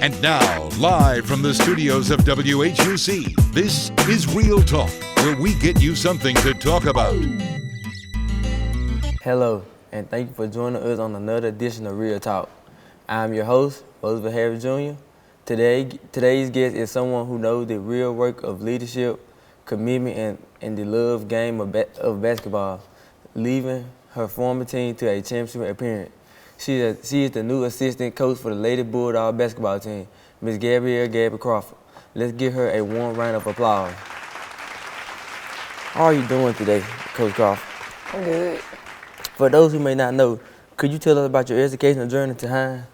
And now, live from the studios of WHUC, this is Real Talk, where we get you something to talk about. Hello, and thank you for joining us on another edition of Real Talk. I'm your host, Roosevelt Harris Jr. Today's guest is someone who knows the real work of leadership, commitment, and the love game of basketball, leaving her former team to a championship appearance. She is the new assistant coach for the Lady Bulldogs Basketball team, Miss Gabrielle Crawford. Let's give her a warm round of applause. How are you doing today, Coach Crawford? I'm good. For those who may not know, could you tell us about your educational journey to Hinds?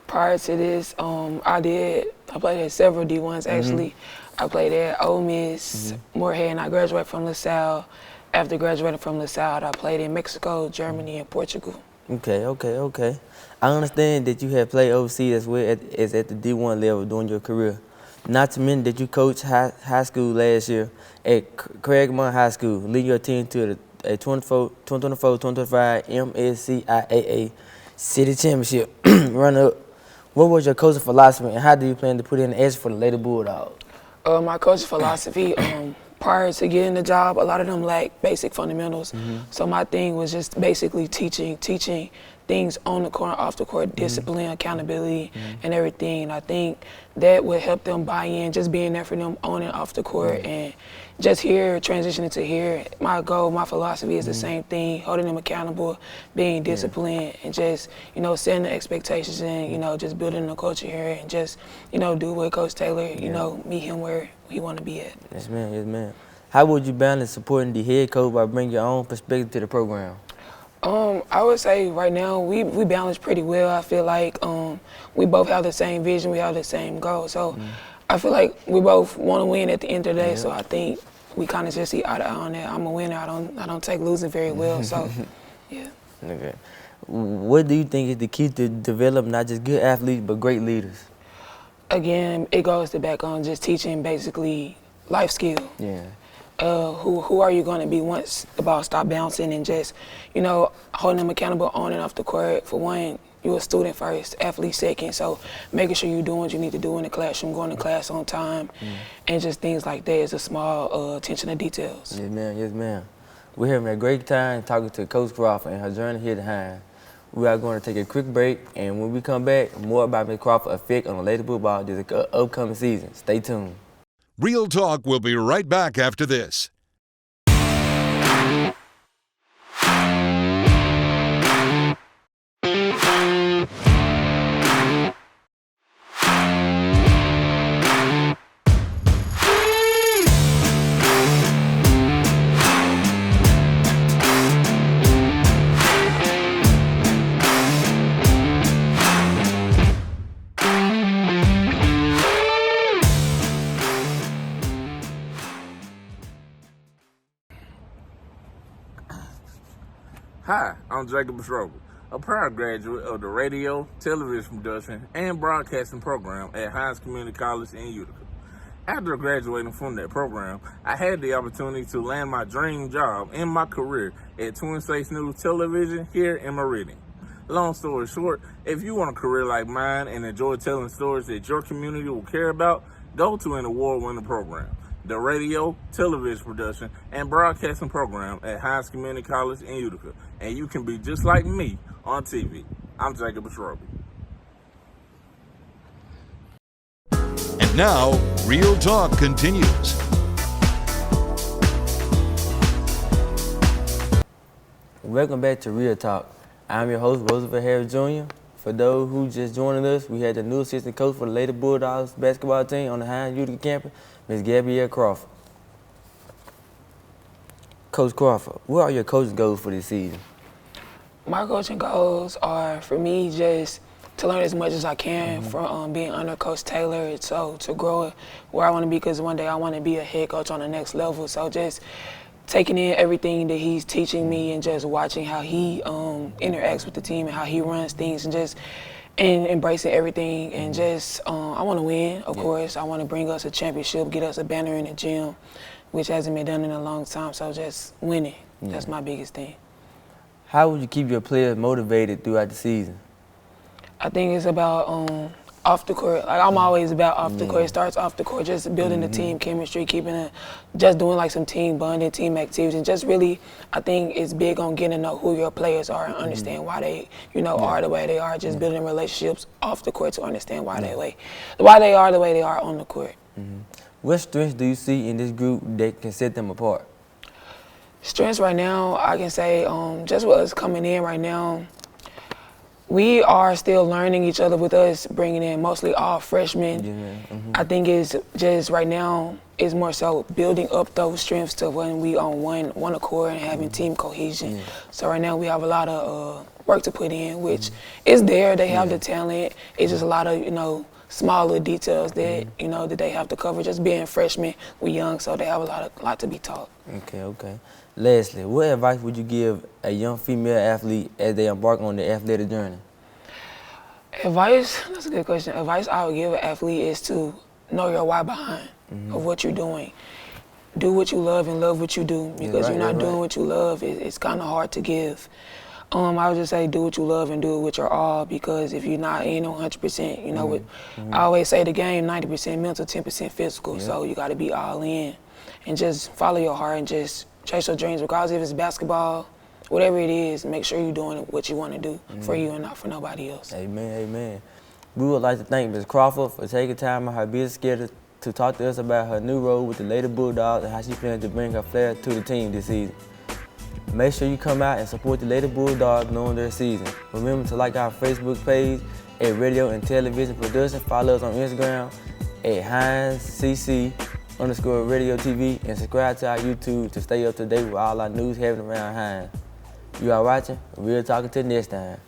Prior to this, I played at several D1s actually. I played at Ole Miss, Moorhead, and I graduated from LaSalle. After graduating from LaSalle, I played in Mexico, Germany, and Portugal. Okay. I understand that you have played overseas as well as at the D1 level during your career. Not to mention that you coached high school last year at Craigmont High School, leading your team to a 2024-2025 MSCIAA City Championship runner-up. What was your coaching philosophy, and how do you plan to put in the action for the Lady Bulldogs? My coaching philosophy, prior to getting the job, a lot of them lack basic fundamentals. So my thing was just basically teaching things on the court, off the court, discipline, accountability, and everything. And I think that would help them buy in, just being there for them on and off the court. And just here, transitioning to here, my goal, my philosophy is the same thing, holding them accountable, being disciplined, and just, setting the expectations and, just building the culture here and just, do what Coach Taylor, meet him where he want to be at. Yes, ma'am. How would you balance supporting the head coach by bringing your own perspective to the program? I would say right now we balance pretty well. I feel like we both have the same vision, we have the same goal. So I feel like we both want to win at the end of the day. So I think we kind of just see eye to eye on that. I'm a winner. I don't take losing very well. So yeah. Okay. What do you think is the key to develop not just good athletes but great leaders? Again, it goes back on just teaching basically life skills. Yeah. Who are you going to be once the ball stop bouncing, and just, holding them accountable on and off the court. For one, you're a student first, athlete second, so making sure you're doing what you need to do in the classroom, going to class on time, and just things like that is a small attention to details. Yes, ma'am. We're having a great time talking to Coach Crawford and her journey here to Hinds. We are going to take a quick break, and when we come back, more about Ms. Crawford's effect on the Lady Bulldogs this upcoming season. Stay tuned. Real Talk will be right back after this. Hi, I'm Gabrielle, a proud graduate of the radio, television production, and broadcasting program at Hinds Community College in Utica. After graduating from that program, I had the opportunity to land my dream job in my career at Twin States News Television here in Meridian. Long story short, if you want a career like mine and enjoy telling stories that your community will care about, go to an award-winning program, the radio, television production, and broadcasting program at Hinds Community College in Utica, and you can be just like me on TV. I'm Gabrielle. And now, Real Talk continues. Welcome back to Real Talk. I'm your host, Roosevelt Harris Jr. For those who just joining us, we had the new assistant coach for the Lady Bulldogs Basketball team on the Hinds Utica campus, Ms. Gabrielle Crawford. Coach Crawford, what are your coaching goals for this season? My coaching goals are, for me, just to learn as much as I can from being under Coach Taylor, so to grow where I want to be, because one day I want to be a head coach on the next level. So just taking in everything that he's teaching me and just watching how he interacts with the team and how he runs things, and just embracing everything, and just I want to win, of course. I want to bring us a championship, get us a banner in the gym, which hasn't been done in a long time. So just winning, that's my biggest thing. How would you keep your players motivated throughout the season? I think it's about off the court. Like, I'm always about off the court. It starts off the court, just building the team chemistry, just doing like some team bonding, team activities, and just really, I think it's big on getting to know who your players are and understand why they, are the way they are. Just building relationships off the court to understand why they are the way they are on the court. What strengths do you see in this group that can set them apart? Strengths right now, I can say, just with us coming in right now, we are still learning each other with us bringing in mostly all freshmen. I think it's just right now, it's more so building up those strengths to when we on one accord and having team cohesion. So right now we have a lot of work to put in, which is there. They have the talent. It's just a lot of, smaller details that, that they have to cover. Just being freshmen, we're young, so they have a lot to be taught. Okay. Lastly, what advice would you give a young female athlete as they embark on their athletic journey? Advice? That's a good question. Advice I would give an athlete is to know your why behind of what you're doing. Do what you love and love what you do, because you're not doing what you love, it's kind of hard to give. I would just say do what you love and do it with your all, because if you're not 100%, I always say the game 90% mental, 10% physical, so you got to be all in and just follow your heart and just chase your dreams, regardless if it's basketball, whatever it is, make sure you're doing what you want to do for you and not for nobody else. Amen. We would like to thank Ms. Crawford for taking time out her busy schedule to talk to us about her new role with the Lady Bulldogs and how she plans to bring her flair to the team this season. Make sure you come out and support the Lady Bulldogs during their season. Remember to like our Facebook page at Radio and Television Production. Follow us on Instagram at HindsCC_Radio TV and subscribe to our YouTube to stay up to date with all our news happening around Hinds. You are watching. We'll talk until next time.